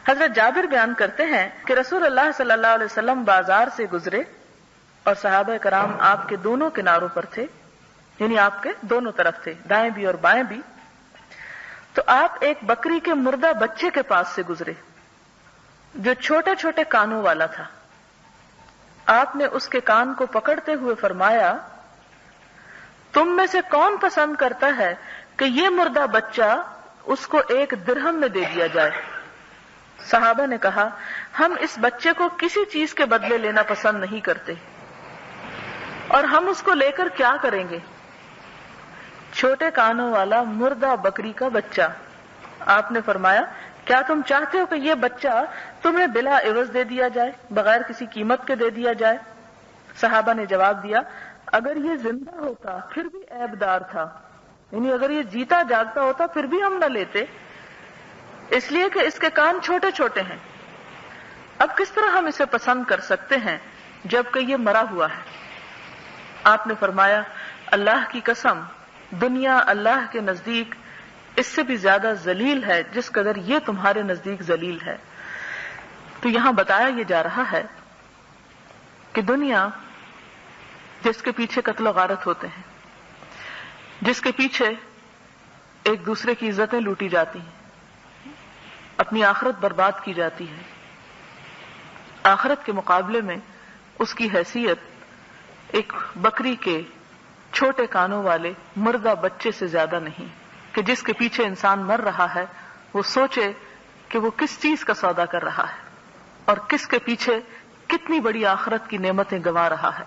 حضرت جابر بیان کرتے ہیں کہ رسول اللہ صلی اللہ علیہ وسلم بازار سے گزرے اور صحابہ کرام آپ کے دونوں کناروں پر تھے، یعنی آپ کے دونوں طرف تھے، دائیں بھی اور بائیں بھی. تو آپ ایک بکری کے مردہ بچے کے پاس سے گزرے جو چھوٹے چھوٹے کانوں والا تھا. آپ نے اس کے کان کو پکڑتے ہوئے فرمایا، تم میں سے کون پسند کرتا ہے کہ یہ مردہ بچہ اس کو 1 درہم میں دے دیا جائے؟ صحابہ نے کہا، ہم اس بچے کو کسی چیز کے بدلے لینا پسند نہیں کرتے، اور ہم اس کو لے کر کیا کریں گے؟ چھوٹے کانوں والا مردہ بکری کا بچہ. آپ نے فرمایا، کیا تم چاہتے ہو کہ یہ بچہ تمہیں بلا عوض دے دیا جائے، بغیر کسی قیمت کے دے دیا جائے؟ صحابہ نے جواب دیا، اگر یہ زندہ ہوتا پھر بھی عیب دار تھا، یعنی اگر یہ جیتا جاگتا ہوتا پھر بھی ہم نہ لیتے، اس لیے کہ اس کے کان چھوٹے چھوٹے ہیں. اب کس طرح ہم اسے پسند کر سکتے ہیں جبکہ یہ مرا ہوا ہے؟ آپ نے فرمایا، اللہ کی قسم، دنیا اللہ کے نزدیک اس سے بھی زیادہ ذلیل ہے جس قدر یہ تمہارے نزدیک ذلیل ہے. تو یہاں بتایا یہ جا رہا ہے کہ دنیا جس کے پیچھے قتل و غارت ہوتے ہیں، جس کے پیچھے ایک دوسرے کی عزتیں لوٹی جاتی ہیں، اپنی آخرت برباد کی جاتی ہے، آخرت کے مقابلے میں اس کی حیثیت ایک بکری کے چھوٹے کانوں والے مردہ بچے سے زیادہ نہیں کہ جس کے پیچھے انسان مر رہا ہے وہ سوچے کہ وہ کس چیز کا سودا کر رہا ہے اور کس کے پیچھے کتنی بڑی آخرت کی نعمتیں گنوا رہا ہے.